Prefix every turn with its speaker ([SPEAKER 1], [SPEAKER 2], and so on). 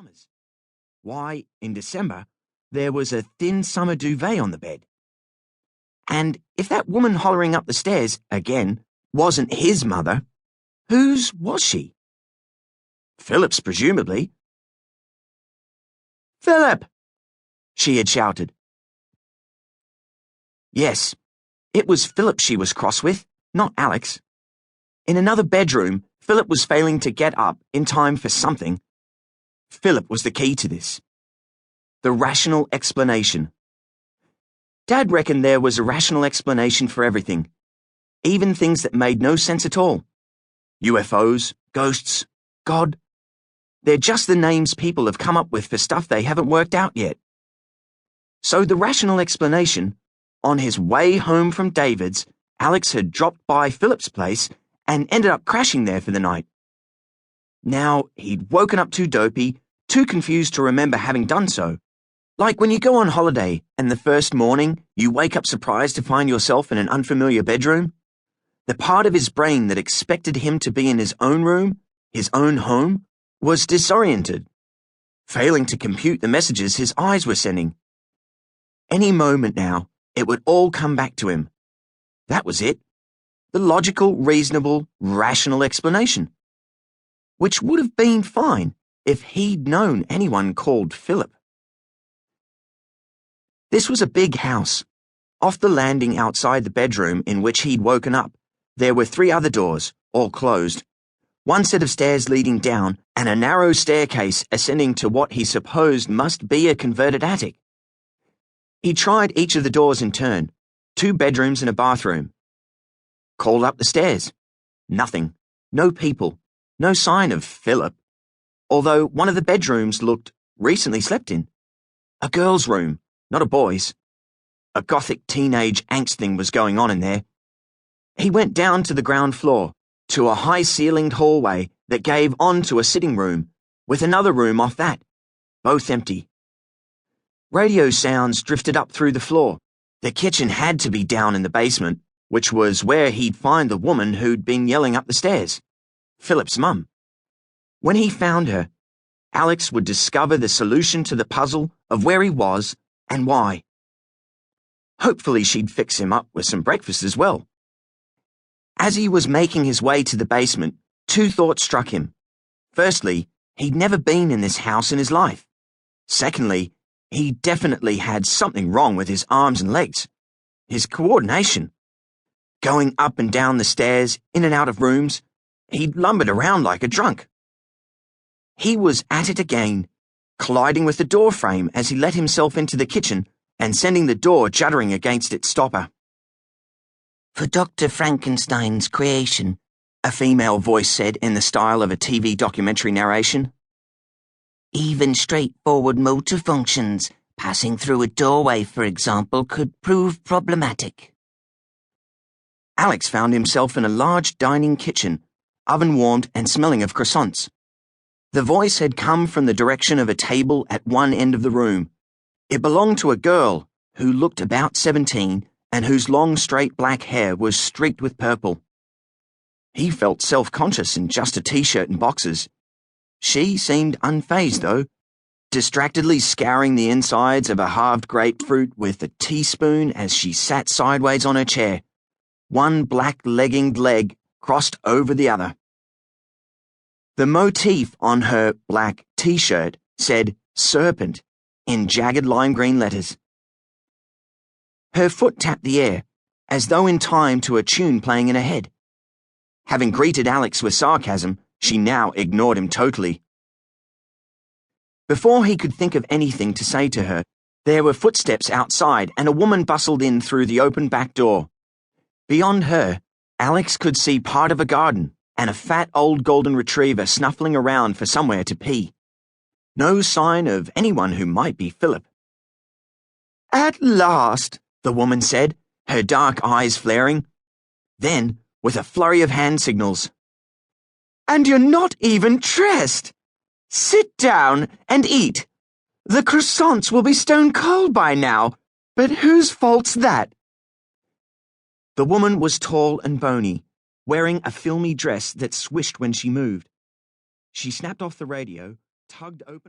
[SPEAKER 1] summers. Why, in December, there was a thin summer duvet on the bed. And if that woman hollering up the stairs, again, wasn't his mother, whose was she? Philip's, presumably. "Philip!" she had shouted. Yes, it was Philip she was cross with, not Alex. In another bedroom, Philip was failing to get up in time for something. Philip was the key to this. The rational explanation. Dad reckoned there was a rational explanation for everything, even things that made no sense at all. UFOs, ghosts, God. They're just the names people have come up with for stuff they haven't worked out yet. So the rational explanation, on his way home from David's, Alex had dropped by Philip's place and ended up crashing there for the night. Now, he'd woken up too dopey, too confused to remember having done so. Like when you go on holiday and the first morning you wake up surprised to find yourself in an unfamiliar bedroom. The part of his brain that expected him to be in his own room, his own home, was disoriented, failing to compute the messages his eyes were sending. Any moment now, it would all come back to him. That was it. The logical, reasonable, rational explanation. Which would have been fine if he'd known anyone called Philip. This was a big house. Off the landing outside the bedroom in which he'd woken up, there were 3 other doors, all closed. 1 set of stairs leading down, and a narrow staircase ascending to what he supposed must be a converted attic. He tried each of the doors in turn, 2 bedrooms and a bathroom. Called up the stairs. Nothing. No people. No sign of Philip. Although one of the bedrooms looked recently slept in. A girl's room, not a boy's. A gothic teenage angst thing was going on in there. He went down to the ground floor, to a high-ceilinged hallway that gave onto a sitting room, with another room off that, both empty. Radio sounds drifted up through the floor. The kitchen had to be down in the basement, which was where he'd find the woman who'd been yelling up the stairs, Philip's mum. When he found her, Alex would discover the solution to the puzzle of where he was and why. Hopefully she'd fix him up with some breakfast as well. As he was making his way to the basement, 2 thoughts struck him. Firstly, he'd never been in this house in his life. Secondly, he definitely had something wrong with his arms and legs. His coordination. Going up and down the stairs, in and out of rooms, he'd lumbered around like a drunk. He was at it again, colliding with the door frame as he let himself into the kitchen and sending the door juddering against its stopper. "For Dr. Frankenstein's creation," a female voice said in the style of a TV documentary narration. "Even straightforward motor functions, passing through a doorway, for example, could prove problematic." Alex found himself in a large dining kitchen, oven-warmed and smelling of croissants. The voice had come from the direction of a table at one end of the room. It belonged to a girl who looked about 17 and whose long straight black hair was streaked with purple. He felt self-conscious in just a t-shirt and boxers. She seemed unfazed, though, distractedly scouring the insides of a halved grapefruit with a teaspoon as she sat sideways on her chair, one black-legginged leg crossed over the other. The motif on her black t-shirt said serpent in jagged lime green letters. Her foot tapped the air, as though in time to a tune playing in her head. Having greeted Alex with sarcasm, she now ignored him totally. Before he could think of anything to say to her, there were footsteps outside and a woman bustled in through the open back door. Beyond her, Alex could see part of a garden and a fat old golden retriever snuffling around for somewhere to pee. No sign of anyone who might be Philip. "At last," the woman said, her dark eyes flaring. Then, with a flurry of hand signals. "And you're not even dressed! Sit down and eat. The croissants will be stone cold by now, but whose fault's that?" The woman was tall and bony, wearing a filmy dress that swished when she moved. She snapped off the radio, tugged open